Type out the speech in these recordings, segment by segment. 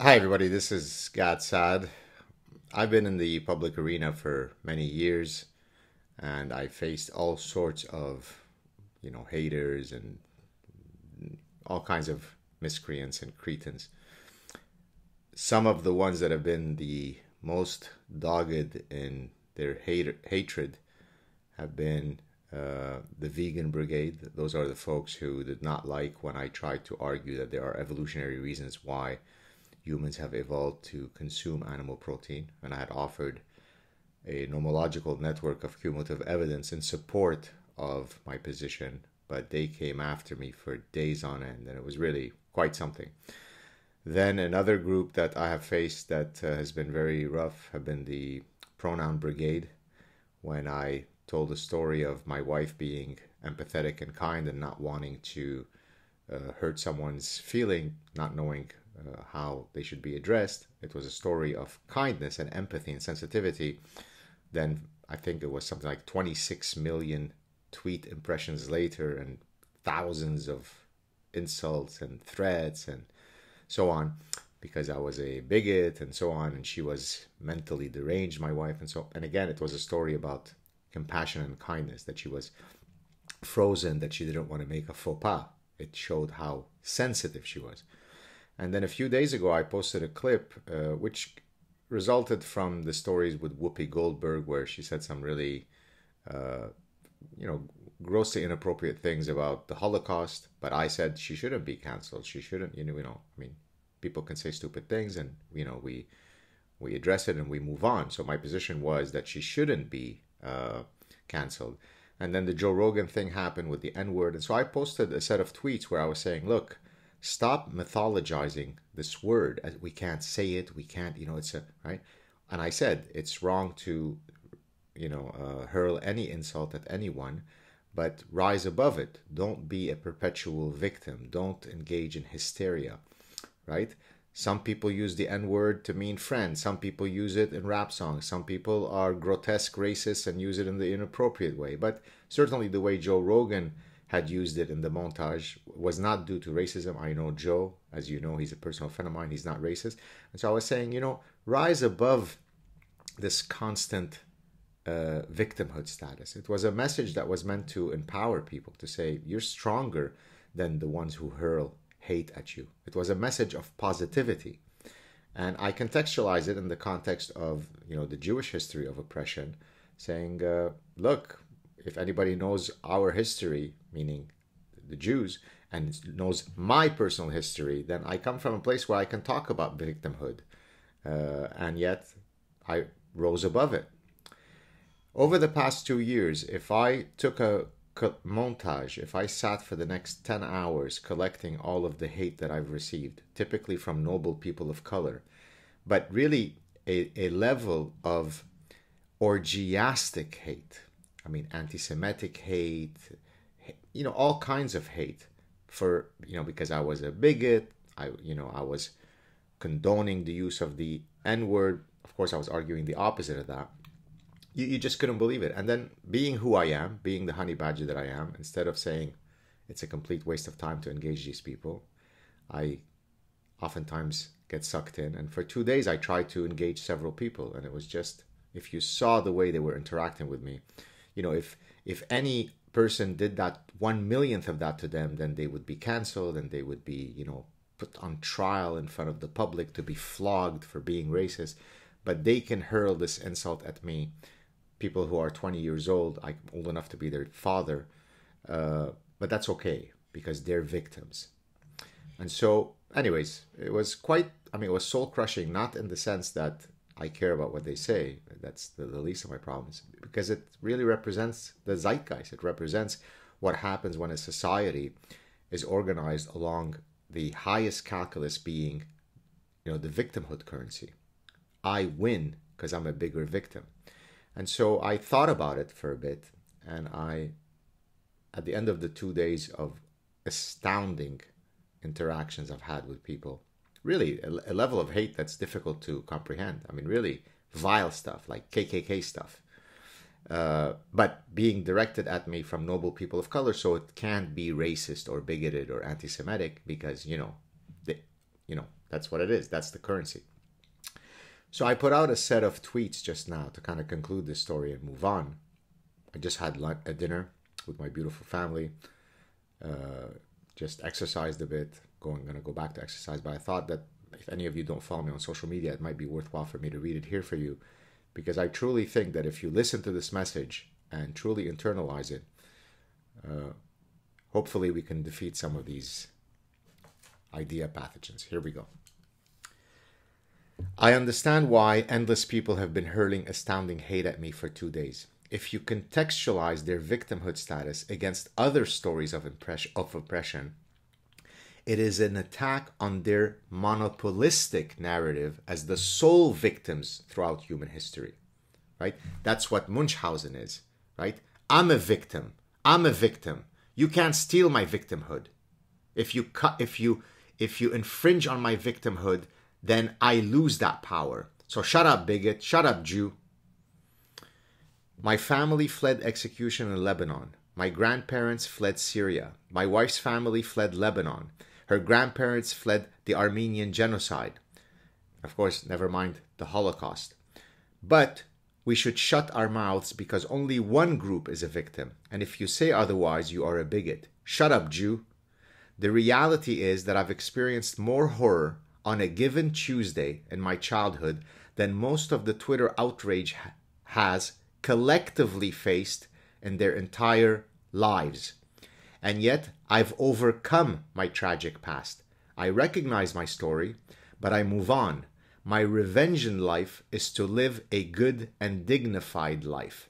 Hi, everybody. This is Saad. I've been in the public arena for many years, and I faced all sorts of, haters and all kinds of miscreants and cretins. Some of the ones that have been the most dogged in their hatred have been the vegan brigade. Those are the folks who did not like when I tried to argue that there are evolutionary reasons why humans have evolved to consume animal protein, and I had offered a nomological network of cumulative evidence in support of my position, but they came after me for days on end, and it was really quite something. Then another group that I have faced that has been very rough have been the pronoun brigade. When I told the story of my wife being empathetic and kind and not wanting to hurt someone's feeling, not knowing how they should be addressed. It was a story of kindness and empathy and sensitivity. Then I think it was something like 26 million tweet impressions later and thousands of insults and threats and so on because I was a bigot and so on, and she was mentally deranged, my wife, and again it was a story about compassion and kindness, that she was frozen, that she didn't want to make a faux pas. It showed how sensitive she was. And then a few days ago, I posted a clip which resulted from the stories with Whoopi Goldberg, where she said some really, uh, you know, grossly inappropriate things about the Holocaust. But I said she shouldn't be canceled. She shouldn't, I mean, people can say stupid things, and we address it and we move on. So my position was that she shouldn't be canceled. And then the Joe Rogan thing happened with the N word, and so I posted a set of tweets where I was saying, look, stop mythologizing this word. We can't say it. We can't, it's a, right? And I said, it's wrong to, hurl any insult at anyone, but rise above it. Don't be a perpetual victim. Don't engage in hysteria, right? Some people use the N word to mean friend. Some people use it in rap songs. Some people are grotesque racists and use it in the inappropriate way. But certainly the way Joe Rogan had used it in the montage was not due to racism. I know Joe, as you know, he's a personal friend of mine. He's not racist. And so I was saying, rise above this constant victimhood status. It was a message that was meant to empower people, to say, you're stronger than the ones who hurl hate at you. It was a message of positivity. And I contextualize it in the context of, the Jewish history of oppression, saying, look, if anybody knows our history, meaning the Jews, and knows my personal history, then I come from a place where I can talk about victimhood. And yet I rose above it. Over the past 2 years, if I took a montage, if I sat for the next 10 hours collecting all of the hate that I've received, typically from noble people of color, but really a level of orgiastic hate, I mean, anti-Semitic hate, all kinds of hate for, because I was a bigot, I was condoning the use of the N word. Of course, I was arguing the opposite of that. You just couldn't believe it. And then being who I am, being the honey badger that I am, instead of saying it's a complete waste of time to engage these people, I oftentimes get sucked in. And for 2 days, I tried to engage several people. And it was just, if you saw the way they were interacting with me, if any person did that 1 millionth of that to them, then they would be canceled and they would be, put on trial in front of the public to be flogged for being racist. But they can hurl this insult at me. People who are 20 years old, I'm old enough to be their father, but that's okay because they're victims. And so, anyways, it was it was soul crushing, not in the sense that I care about what they say. That's the least of my problems, because it really represents the zeitgeist. It represents what happens when a society is organized along the highest calculus being, the victimhood currency. I win because I'm a bigger victim. And so I thought about it for a bit, and at the end of the 2 days of astounding interactions I've had with people, really a level of hate that's difficult to comprehend. I mean, really vile stuff like KKK stuff, but being directed at me from noble people of color, so it can't be racist or bigoted or anti-Semitic because they, That's what it is. That's the currency. So I put out a set of tweets just now to kind of conclude this story and move on. I just had a dinner with my beautiful family. Just exercised a bit. Going to go back to exercise. But I thought that if any of you don't follow me on social media, it might be worthwhile for me to read it here for you. Because I truly think that if you listen to this message and truly internalize it, hopefully we can defeat some of these idea pathogens. Here we go. I understand why endless people have been hurling astounding hate at me for 2 days. If you contextualize their victimhood status against other stories of oppression, it is an attack on their monopolistic narrative as the sole victims throughout human history, right? That's what Munchausen is, right? I'm a victim. I'm a victim. You can't steal my victimhood. If you infringe on my victimhood, then I lose that power. So shut up, bigot. Shut up, Jew. My family fled execution in Lebanon. My grandparents fled Syria. My wife's family fled Lebanon. Her grandparents fled the Armenian genocide. Of course, never mind the Holocaust. But we should shut our mouths because only one group is a victim. And if you say otherwise, you are a bigot. Shut up, Jew. The reality is that I've experienced more horror on a given Tuesday in my childhood than most of the Twitter outrage has collectively faced in their entire lives. And yet, I've overcome my tragic past. I recognize my story, but I move on. My revenge in life is to live a good and dignified life.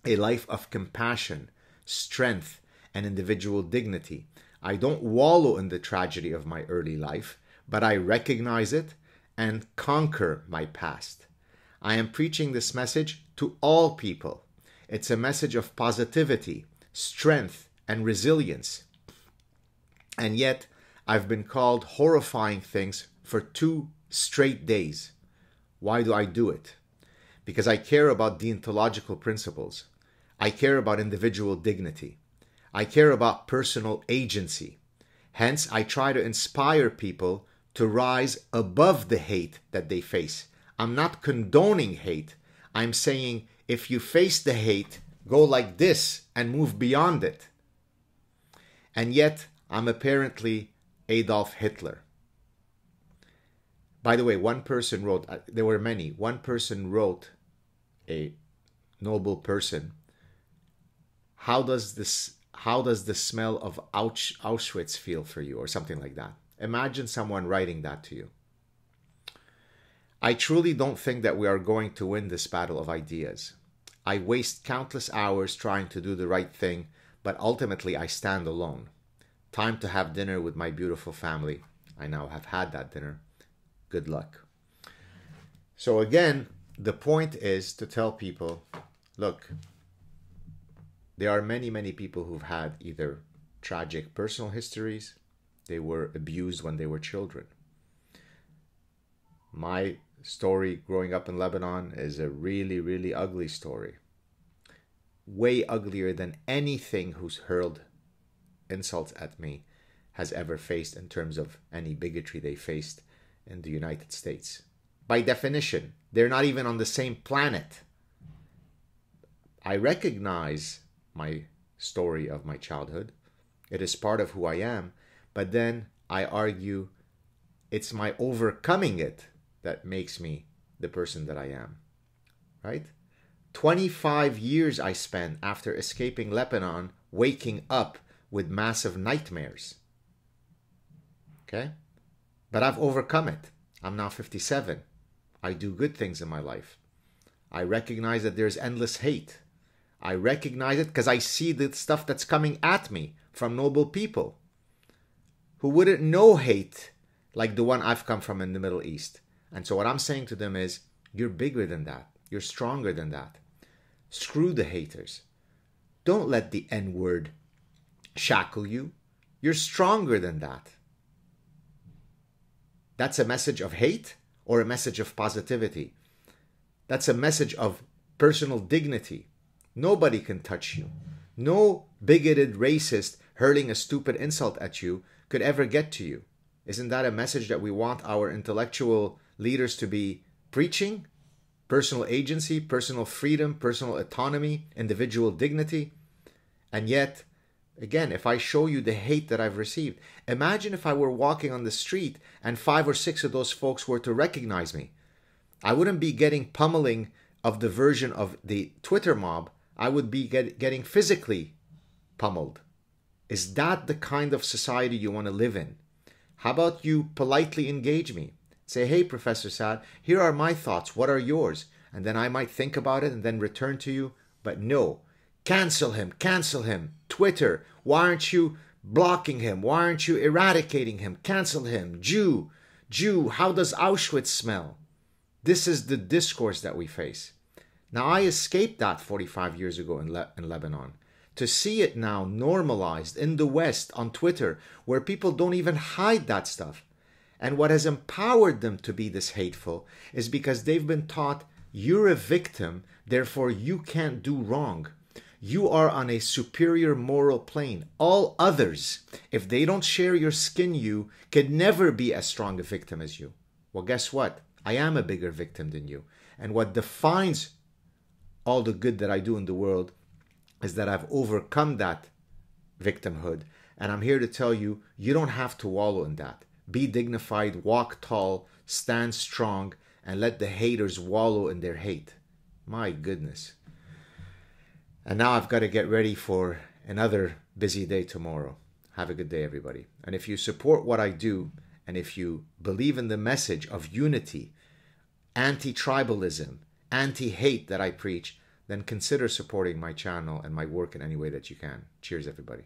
A life of compassion, strength, and individual dignity. I don't wallow in the tragedy of my early life, but I recognize it and conquer my past. I am preaching this message to all people. It's a message of positivity, strength, and resilience. And yet, I've been called horrifying things for 2 straight days. Why do I do it? Because I care about deontological principles. I care about individual dignity. I care about personal agency. Hence, I try to inspire people to rise above the hate that they face. I'm not condoning hate. I'm saying if you face the hate, go like this and move beyond it. And yet, I'm apparently Adolf Hitler. By the way, one person wrote, there were many, one person wrote, a noble person, how does the smell of Auschwitz feel for you, or something like that. Imagine someone writing that to you. I truly don't think that we are going to win this battle of ideas. I waste countless hours trying to do the right thing, but ultimately I stand alone. Time to have dinner with my beautiful family. I now have had that dinner. Good luck. So again, the point is to tell people, look, there are many, many people who've had either tragic personal histories, they were abused when they were children. My story growing up in Lebanon is a really, really ugly story. Way uglier than anything who's hurled insults at me has ever faced in terms of any bigotry they faced in the United States. By definition, they're not even on the same planet. I recognize my story of my childhood. It is part of who I am. But then I argue it's my overcoming it that makes me the person that I am. Right? 25 years I spent after escaping Lebanon waking up with massive nightmares. Okay? But I've overcome it. I'm now 57. I do good things in my life. I recognize that there's endless hate. I recognize it because I see the stuff that's coming at me from noble people who wouldn't know hate like the one I've come from in the Middle East. And so what I'm saying to them is, you're bigger than that. You're stronger than that. Screw the haters. Don't let the N-word shackle you. You're stronger than that. That's a message of hate or a message of positivity. That's a message of personal dignity. Nobody can touch you. No bigoted racist hurling a stupid insult at you could ever get to you. Isn't that a message that we want our intellectual leaders to be preaching? Personal agency, personal freedom, personal autonomy, individual dignity. And yet, again, if I show you the hate that I've received, imagine if I were walking on the street and 5 or 6 of those folks were to recognize me. I wouldn't be getting pummeling of the version of the Twitter mob. I would be getting physically pummeled. Is that the kind of society you want to live in? How about you politely engage me? Say, hey, Professor Saad, here are my thoughts. What are yours? And then I might think about it and then return to you. But no, cancel him, cancel him. Twitter, why aren't you blocking him? Why aren't you eradicating him? Cancel him. Jew, how does Auschwitz smell? This is the discourse that we face. Now, I escaped that 45 years ago in Lebanon. To see it now normalized in the West on Twitter, where people don't even hide that stuff. And what has empowered them to be this hateful is because they've been taught, you're a victim, therefore you can't do wrong. You are on a superior moral plane. All others, if they don't share your skin, you could never be as strong a victim as you. Well, guess what? I am a bigger victim than you. And what defines all the good that I do in the world is that I've overcome that victimhood. And I'm here to tell you, you don't have to wallow in that. Be dignified, walk tall, stand strong, and let the haters wallow in their hate. My goodness. And now I've got to get ready for another busy day tomorrow. Have a good day, everybody. And if you support what I do, and if you believe in the message of unity, anti-tribalism, anti-hate that I preach, then consider supporting my channel and my work in any way that you can. Cheers, everybody.